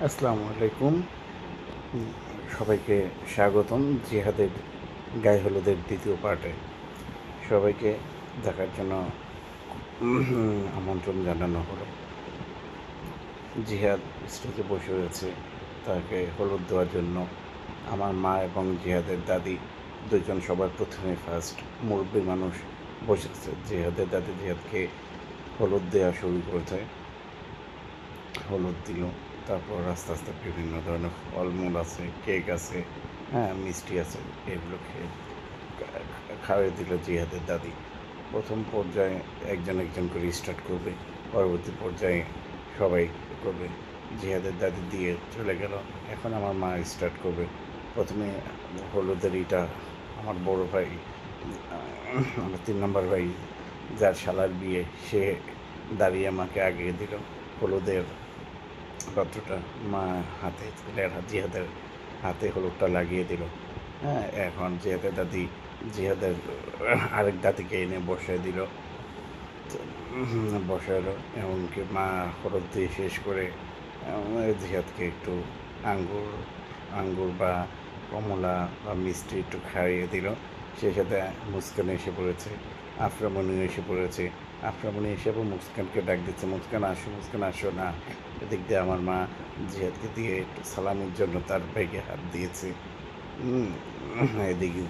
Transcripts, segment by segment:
আসসালামু আলাইকুম। সবাইকে স্বাগতম জিহাদের গায়ে হলুদের দ্বিতীয় পার্টে। সবাইকে দেখার জন্য আমন্ত্রণ জানানো হলো। জিহাদ স্টেজে বসে রয়েছে, তাকে হলুদ দেওয়ার জন্য আমার মা এবং জিহাদের দাদি দুজন সবার প্রথমে ফার্স্ট মুরব্বী মানুষ বসেছে। জিহাদের দাদি জিহাদকে হলুদ দেওয়া শুরু করেছে, হলুদ দিল। তারপর আস্তে আস্তে বিভিন্ন ধরনের ফলমূল আছে, কেক আছে, হ্যাঁ মিষ্টি আছে, এগুলো খেয়ে খাওয়াই দিল জিহাদের দাদি। প্রথম পর্যায়ে একজন একজন করে স্টার্ট করবে, পরবর্তী পর্যায়ে সবাই করবে। জিহাদের দাদি দিয়ে চলে গেল, এখন আমার মা স্টার্ট করবে। প্রথমে হলুদের ইটা আমার বড় ভাই, আমার 3 নম্বর ভাই, যার শালার বিয়ে, সে দাঁড়িয়ে আমাকে আগিয়ে দিল হলুদের পাত্রটা। মা হাতে জিহাদের হাতে হলুদটা লাগিয়ে দিল। হ্যাঁ, এখন জিহাদের দাদি জিহাদের আরেক দাদিকে এনে বসায় দিল, বসালো। এমনকি মা হলুদ দিয়ে শেষ করে জিহাদকে একটু আঙ্গুর আঙ্গুর বা কমলা বা মিষ্টি একটু খাইয়ে দিল। সেই সাথে মুস্কান এসে পড়েছে, আফরামণিও এসে পড়েছে। আফরামণি এসেও মুস্কানকে ডাক দিচ্ছে, মুস্কান আসো, মুস্কান আসো না। এদিক দিয়ে আমার মা জিহাদকে দিয়ে একটু সালামির জন্য তার ব্যাগে হাত দিয়েছে। এদিকে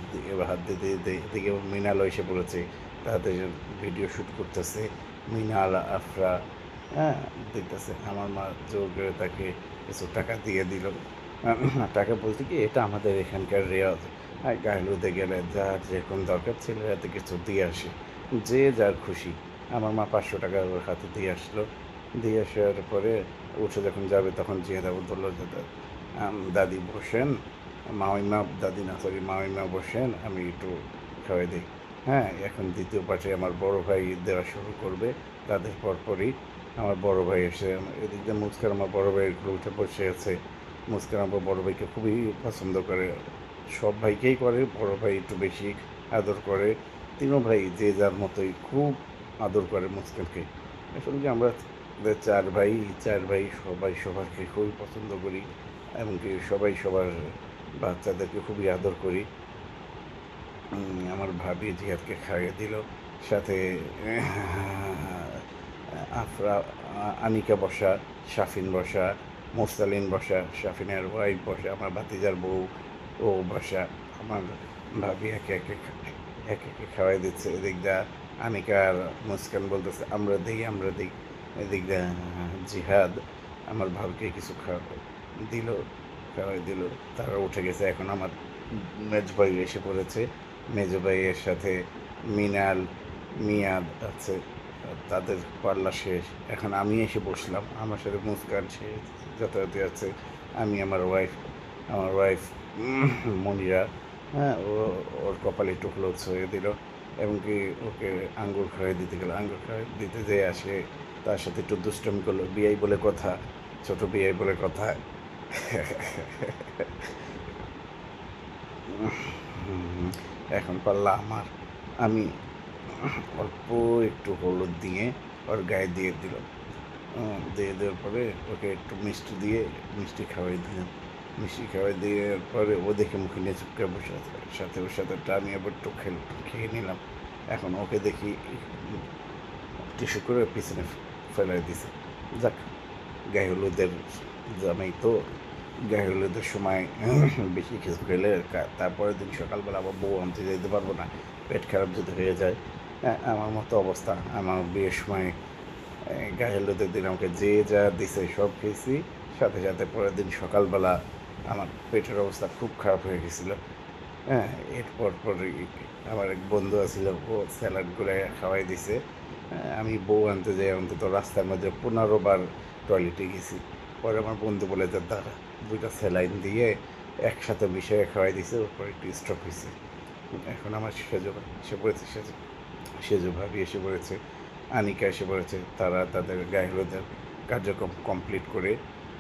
হাত দিতে দিতে এদিকে মৃণালও এসে পড়েছে, তাদের ভিডিও শ্যুট করতেছে। মৃণাল, আফরা, হ্যাঁ দেখতেছে। আমার মা জোর করে তাকে কিছু টাকা দিয়ে দিল। টাকা বলতে কি, এটা আমাদের এখানকার রেওয়াজ। গায়ে হলুদে গেলে যার যেরকম দরকার ছিল হাতে কিছু দিয়ে আসে, যে যার খুশি। আমার মা 500 টাকা ওর হাতে দিয়ে আসলো। দিয়ে আসার পরে উঠে যখন যাবে তখন জিয়াদ বললো যে দাদি বসেন, মামিমা, দাদি না সরি মামিমা বসেন, আমি একটু খাওয়াই দিই। হ্যাঁ, এখন দ্বিতীয় পাশে আমার বড় ভাই দেওয়া শুরু করবে। তাদের পরপরই আমার বড় ভাই এসে, এদিক দিয়ে মুস্কান আমার বড় ভাইয়ের উঠে বসে আছে। মুস্কান আমার বড় ভাইকে খুবই পছন্দ করে, সব ভাইকেই করে, বড় ভাই একটু বেশি আদর করে। তিনও ভাই যে যার মতোই খুব আদর করে মুস্কানকে। আসলে কি আমরা চার ভাই সবাই সবাইকে খুবই পছন্দ করি, এমনকি সবাই সবার বাচ্চাদেরকে খুবই আদর করি। আমার ভাবি জিহাদকে খাইয়ে দিল, সাথে আফরা, আনিকা বসা, শাফিন বসা, মোরসালিন বসা, শাফিনের ওয়াইফ বসা, আমার ভাতিজার বউ ও বসা। আমার ভাবি একে একে একে একে খাওয়াই দিচ্ছে। এদিক দা আনিকা আর মুস্কান বলতেছে আমরা দিই, আমরা দিই। এদিক দা জিহাদ আমার ভাবিকে কিছু দিল, খাওয়াই দিল। তারা উঠে গেছে। এখন আমার মেজ ভাই এসে পড়েছে, মেজো ভাইয়ের সাথে মিনাল, মিয়াদ আছে। তাদের পাল্লা শেষ। এখন আমি এসে বসলাম, আমার সাথে মুস্কান সে যথাযথ আছে। আমি আমার ওয়াইফ মনিরা, হ্যাঁ ও, ওর কপালে একটু হলুদ ছড়িয়ে দিল। এমনকি ওকে আঙ্গুর খাইয়ে দিতে গেল, আঙ্গুর খাইয়ে দিতে যেয়ে আসে তার সাথে একটু দুষ্টমি করলো। বিয়াই বলে কথা, ছোট বিয়াই বলে কথা। এখন পাল্লা আমার। আমি অল্প একটু হলুদ দিয়ে ওর গায়ে দিয়ে দিলাম। দিয়ে দেওয়ার পরে ওকে একটু মিষ্টি দিয়ে মিষ্টি খাওয়াই দিলাম। মিষ্টি খাওয়াই দেওয়ার পরে ও দেখে মুখে নিয়ে চুপকে বসে আছে, সাথে ওর সাথে আমি আবার একটু খেয়ে নিলাম। এখন ওকে দেখি টিস্যু করে পিছনে ফেলাই দিছে। যাক, গায়ে হলুদের জামাই তো, গায়ে হলুদের সময় বেশি কিছু খেলে তারপরের দিন সকালবেলা আবার বউ আনতে যেতে পারবো না, পেট খারাপ যদি হয়ে যায়। হ্যাঁ, আমার মতো অবস্থা। আমার বিয়ের সময় গায়ে হলুদের দিন আমাকে যে যা দিছে সব খেয়েছি, সাথে সাথে পরের দিন সকালবেলা আমার পেটের অবস্থা খুব খারাপ হয়ে গেছিলো। হ্যাঁ, এরপর পরে আমার এক বন্ধু আছিল, ও স্যালাড করে খাওয়াই দিছে। আমি বউ আনতে যাই অন্তত রাস্তার মধ্যে 15 বার টয়লেটে গেছি। পরে আমার বন্ধু বলে যে দাঁড়া, 2টা স্যালাইন দিয়ে একসাথে মিশিয়ে খাওয়াই দিছে, ওর একটু স্ট্রোক হয়েছে। এখন আমার সেজো এসে পড়েছে, সেজো ভাবি এসে পড়েছে, আনিকা এসে পড়েছে। তারা তাদের গায়ে হলুদের কার্যক্রম কমপ্লিট করে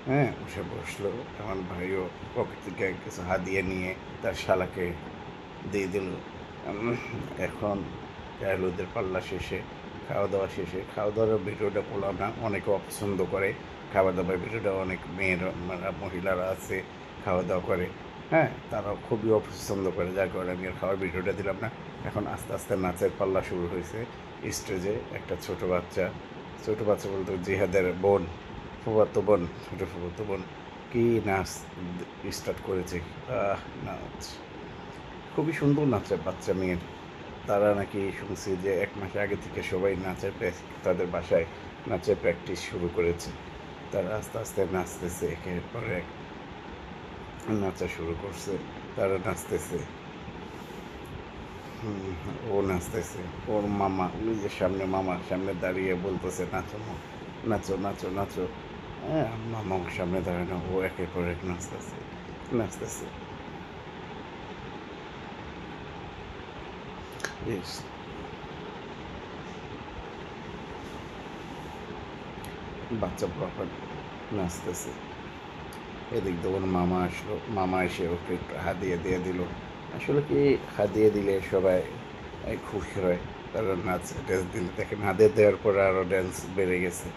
হ্যাঁ বসে বসলো। আমার ভাইও পকেট থেকে কিছু হাদিয়া নিয়ে তার শালাকে দিয়ে দিল। এখন গায়ে হলুদের পাল্লা শেষে, খাওয়া দাওয়া শেষে, খাওয়া দাওয়ার ভিডিওটা করলাম না, অনেকে অপছন্দ করে। খাবার দাবার ভিডিওটা অনেক মেয়ের মানে মহিলারা আছে খাওয়া দাওয়া করে, হ্যাঁ, তারাও খুবই অপছন্দ করে, যার কারণে আমি আর খাওয়ার ভিডিওটা দিলাম না। এখন আস্তে আস্তে নাচের পাল্লা শুরু হয়েছে স্টেজে। একটা ছোট বাচ্চা বলতে জিহাদের বোন, ফুফাতো বোন, ছোটো ফুফাতো বোন কি নাচ স্টার্ট করেছে। নাচ খুবই সুন্দর নাচে বাচ্চা মেয়ের। তারা নাকি শুনছি যে 1 মাস আগে থেকে সবাই তাদের বাসায় নাচের প্র্যাকটিস শুরু করেছে। তারা আস্তে আস্তে নাচতেছে, একের পর এক নাচা শুরু করছে। তারা নাচতেছে, ও নাচতেছে, ওর মামা ওই যে সামনে, মামার সামনে দাঁড়িয়ে বলতেছে নাচো নাচো নাচো নাচো। হ্যাঁ, মামা ওর সামনে দাঁড়ানো, ও একের পর এক নাচতেছে নাচতেছে। বেশ বাচ্চা প্রপার নাচতেছে। এদিক দিয়ে ওর মামা আসলো, মামা এসে ওকে একটু হাদিয়া দিয়ে দিল। আসলে কি, হাদিয়া দিলে সবাই খুশি হয়, তারা নাচ ড্যান্স দিলে দেখেন, হাদিয়া দেওয়ার পরে আরও ড্যান্স বেড়ে গেছে।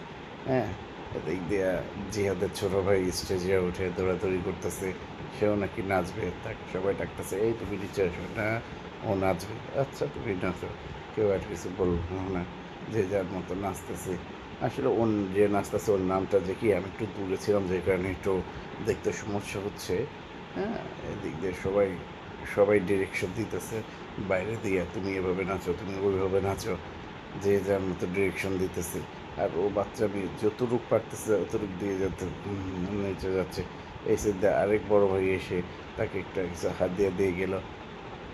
হ্যাঁ, এদিক দিয়ে জিহাদের ছোটো ভাই স্টেজে উঠে দৌড়াদৌড়ি করতেছে, সেও নাকি নাচবে, তাকে সবাই ডাকতেছে, এই তুমি নিচে আসো না, ও নাচবে, আচ্ছা তুমি নাচো। কেউ আর কিছু বলবো না, যে যার মতো নাচতেছে। আসলে যে নাচতেছে ওর নামটা যে কি, আমি একটু দূরে ছিলাম যে কারণে একটু দেখতে সমস্যা হচ্ছে। হ্যাঁ, এদিক দিয়ে সবাই সবাই ডিরেকশন দিতেছে বাইরে দিয়ে, তুমি এভাবে নাচো, তুমি ওইভাবে নাচো, যে যার মতো ডিরেকশন দিতেছে। আর ও বাচ্চা মেয়ে যতটুক পারতেছে অতটুক দিয়ে যেতে নিচে যাচ্ছে। এই সাইডে আরেক বড় ভাই এসে তাকে একটা কিছু হাত দিয়ে গেল।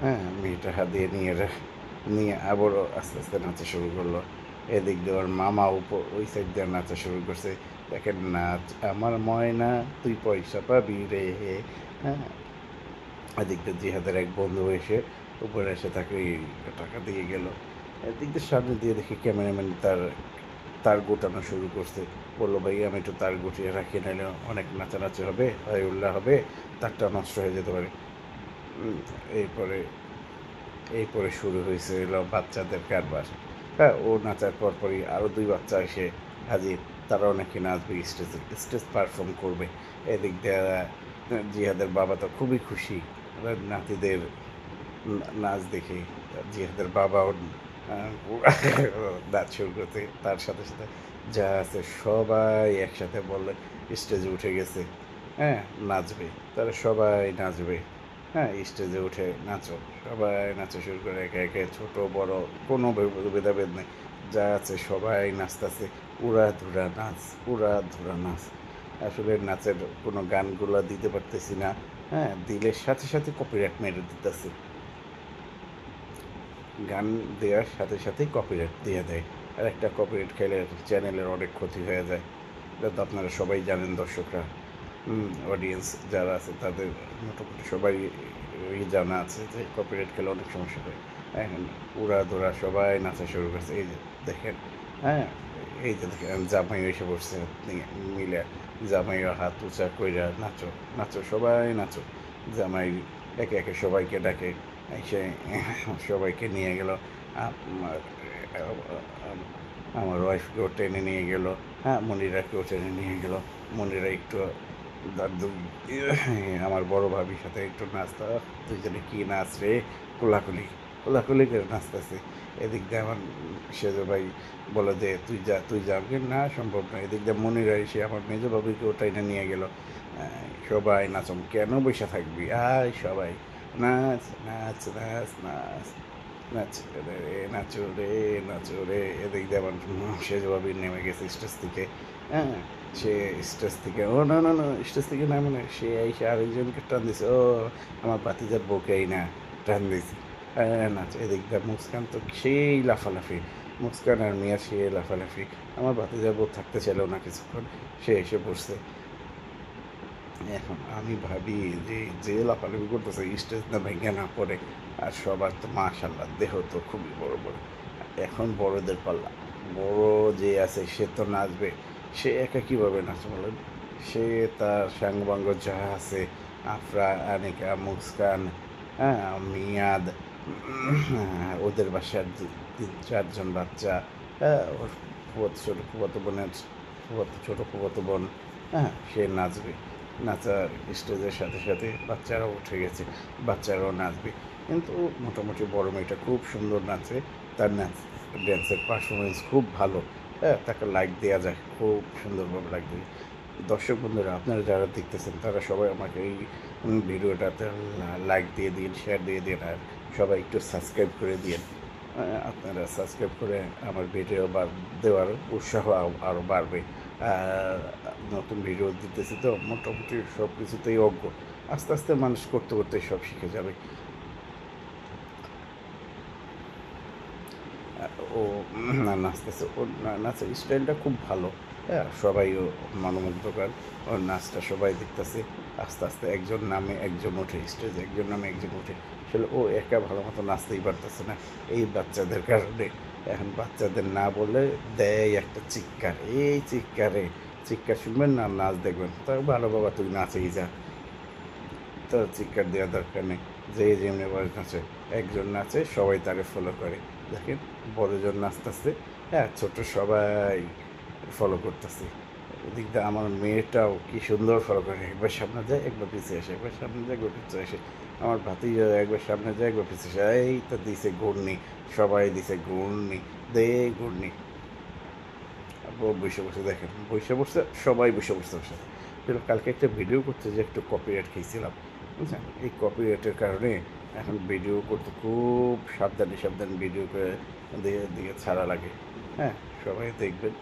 হ্যাঁ, মেয়েটা হাত দিয়ে নিয়ে আবারও আস্তে আস্তে নাচা শুরু করলো। এদিক দিয়ে ওর মামা ওই সাইড দিয়ে নাচা শুরু করছে। দেখেন, নাচ আমার ময়না, তুই পয়সা পাবি রে। হ্যাঁ, এদিক দিয়ে জিহাদের এক বন্ধু এসে উপরে এসে তাকে টাকা দিয়ে গেল। এদিক দিয়ে সামনে দিয়ে দেখি ক্যামেরাম্যান তার গোটানো শুরু করছে। বললো, ভাই আমি একটু তার গুটিয়ে রাখি, নাহলে অনেক নাচানাচি হবে, হয় উল্লাহ হবে, তারটা নষ্ট হয়ে যেতে পারে। এরপরে এরপরে শুরু হয়েছে এলো বাচ্চাদের কারবার। হ্যাঁ, ও নাচার পরপরই আরও 2 বাচ্চা এসে হাজির, তারাও নাকি নাচবে, স্টেজ পারফর্ম করবে। এদিক দিয়ে জিহাদের বাবা তো খুবই খুশি নাতিদের নাচ দেখে। জিহাদের বাবাও নাচ শুরু করতে, তার সাথে সাথে যা আছে সবাই একসাথে বললে স্টেজে উঠে গেছে। হ্যাঁ, নাচবে, তারা সবাই নাচবে। হ্যাঁ, স্টেজে উঠে নাচো, সবাই নাচা শুরু করে, একে একে ছোট বড় কোনো ভেদাভেদ নেই, যা আছে সবাই নাচতেছে। উড়াধুরা নাচ, উড়াধুরা নাচ। আসলে নাচের কোনো গানগুলো দিতে পারতেছি না। হ্যাঁ, দিলে সাথে সাথে কপিরাইট মেরে দিতেছে, গান দেওয়ার সাথে সাথেই কপিরাইট দিয়ে দেয়। আর একটা কপিরাইট খেলে চ্যানেলের অনেক ক্ষতি হয়ে যায়। এটা তো আপনারা সবাই জানেন, দর্শকরা, অডিয়েন্স যারা আছে তাদের মোটামুটি সবাই জানা আছে যে কপিরাইট খেলে অনেক সমস্যা হয়। এখন উড়াধুরা সবাই নাচা শুরু করছে, এই যে দেখেন। হ্যাঁ, এই যে দেখেন জামাই এসে বসছে, মিলে জামাইয়ের হাত উঁচা কইরা নাচো নাচো, সবাই নাচো। জামাই একে একে সবাইকে ডাকে, এসে সবাইকে নিয়ে গেল। আমার আমার ওয়াইফকেও টেনে নিয়ে গেল। হ্যাঁ, মনিরাকেও টেনে নিয়ে গেল। মনিরা একটু দাদু আমার বড় ভাবির সাথে একটু নাচতে, তুই জানি কী নাচ রে, কোলাকুলি কোলাকুলি করে নাচতেছে। এদিক দিয়ে আমার সেজো ভাই বলে যে তুই যাবি না, সম্ভব না। এদিক দিয়ে মনিরা এসে আমার মেজো ভাবিকে ওটাই নিয়ে গেল। সবাই নাচম, কেন বসে থাকবি, আয় সবাই নাচ নাচ নাচ নাচ নাচ রে, নাচো রে, নাচো রে। এদিক দিয়ে আমার সেজো ভাবি নেমে গেছে স্টেজ থেকে। হ্যাঁ, সে স্টেজ থেকে, ও না না না, স্টেজ থেকে নামে না, সে এসে আরেকজনকে টান দিছে, ও আমার ভাতিজার বউকেই না টান দিছে। নাচ। এদিক দিয়ে মুস্কান তো সেই লাফালাফি, মুস্কান আর মিয়া সে লাফালাফি। আমার ভাতিজার বউ থাকতে চাইলেও না কিছুক্ষণ, সে এসে বসছে। এখন আমি ভাবি যে যে লাফালাফি করতেছে স্টেজ না ভেঙে না পড়ে। আর সবার তো মাশাল্লাহ দেহ তো খুবই বড় বড়। এখন বড়দের পাল্লা, বড় যে আছে সে তো নাচবে, সে একা কীভাবে নাচে বলেন। সে তার সাঙ্গবাঙ্গ যা আছে, আফরা, আনিকা, মুস্কান, হ্যাঁ, মিয়াদ, ওদের বাসার 3-4 জন বাচ্চা, হ্যাঁ, ওর ছোটো ফুয়াতো বোনের ছোটো ফুফাতো বোন, হ্যাঁ, সে নাচবে। নাচার স্টেজের সাথে সাথে বাচ্চারাও উঠে গেছে, বাচ্চারাও নাচবে। কিন্তু মোটামুটি বড় মেয়েটা খুব সুন্দর নাচে, তার ড্যান্সের পারফরমেন্স খুব ভালো। হ্যাঁ, তাকে লাইক দেওয়া যায়, খুব সুন্দরভাবে লাইক দেয়। দর্শক বন্ধুরা, আপনারা যারা দেখতেছেন তারা সবাই আমাকে এই ভিডিওটাতে লাইক দিয়ে দিন, শেয়ার দিয়ে দিন, আর সবাই একটু সাবস্ক্রাইব করে দিন। আপনারা সাবস্ক্রাইব করে আমার ভিডিও দেওয়ার উৎসাহ আরও বাড়বে। আর নতুন ভিডিও দিতেছি তো, মোটামুটি সব কিছুতেই অজ্ঞ। আস্তে আস্তে মানুষ করতে করতে সব শিখে যাবে। ও নাচতেছে, ওর নাচের স্টাইলটা খুব ভালো। হ্যাঁ, সবাই ও মনোমুগ্ধকর, ওর নাচটা সবাই দেখতেছে। আস্তে আস্তে একজন নামে একজন ওঠে স্টেজে, একজন নামে একজন ওঠে। আসলে ও একা ভালো মতো নাচতেই পারতেছে না এই বাচ্চাদের কারণে। এখন বাচ্চাদের না বলে দেয় একটা চিৎকার, এই চিৎকার শুনবেন না, নাচ দেখবেন, তা ভালো বাবা তুই নাচেই যা। তো চিৎকার দেওয়ার দরকার নেই, যে যেমনি বয়স নাচে, একজন নাচে সবাই তাকে ফলো করে। দেখেন, বড়জন নাচতেছে, হ্যাঁ, ছোট সবাই ফলো করতেছে। ওদিক দিয়ে আমার মেয়েটাও কি সুন্দর ফলো করে, একবার সামনে যায় একবার পিছিয়ে আসে, একবার সামনে যায় একবার পিছিয়ে আসে। আমার ভাতিজা একবার সামনে যায় একবার পিছিয়ে আসে, এই তো দিছে ঘূর্ণি, সবাই দিছে ঘূর্ণি, দে ঘূর্ণি। বসে বসে দেখেন, বসে বসে সবাই বসে বসে বসে। কালকে একটা ভিডিও করতে যে একটু কপিরাইট খেয়েছিলাম, বুঝছেন, এই কপিরাইটের কারণে এখন ভিডিও করতে খুব সাবধানে ভিডিও করে দিয়ে দিয়ে ছাড়া লাগে। হ্যাঁ, সবাই দেখবেন।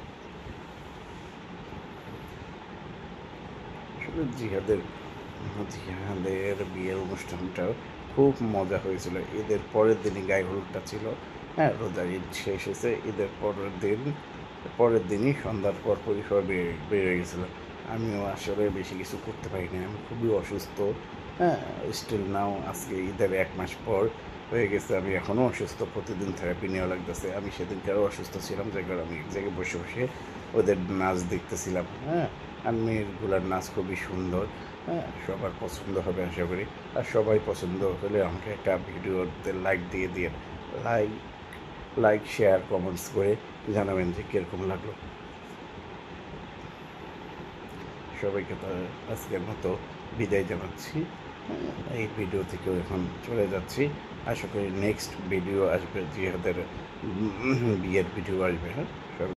আসলে জিহাদের বিয়ের অনুষ্ঠানটাও খুব মজা হয়েছিল। ঈদের পরের দিনই গায়ে হলুদটা ছিল। হ্যাঁ, রোজার ঈদ শেষ হয়েছে, ঈদের পরের দিনই সন্ধ্যার পরপরই সবাই বেরিয়ে গেছিল। আমিও আসলে বেশি কিছু করতে পারিনি, আমি খুবই অসুস্থ। হ্যাঁ, স্টিল নাও আজকে ঈদের 1 মাস পর হয়ে গেছে, আমি এখনও অসুস্থ, প্রতিদিন থেরাপি নেওয়া লাগতেছে। আমি সেদিনকে আরও অসুস্থ ছিলাম, যে কারণে আমি এক জায়গায় বসে বসে ওদের নাচ দেখতেছিলাম। হ্যাঁ, আর মেয়েগুলার নাচ খুবই সুন্দর। হ্যাঁ, সবার পছন্দ হবে আশা করি। আর সবাই পছন্দ হলে আমাকে একটা ভিডিওতে লাইক দিয়ে দিন। লাইক লাইক শেয়ার কমেন্টস করে জানাবেন যে কীরকম লাগলো। সবাইকে তো আজকের মতো বিদায় জানাচ্ছি। এই ভিডিও থেকেও এখন চলে যাচ্ছি। আশা করি নেক্সট ভিডিও আসবে, জিহাদের বিয়ের ভিডিও আসবে। হ্যাঁ,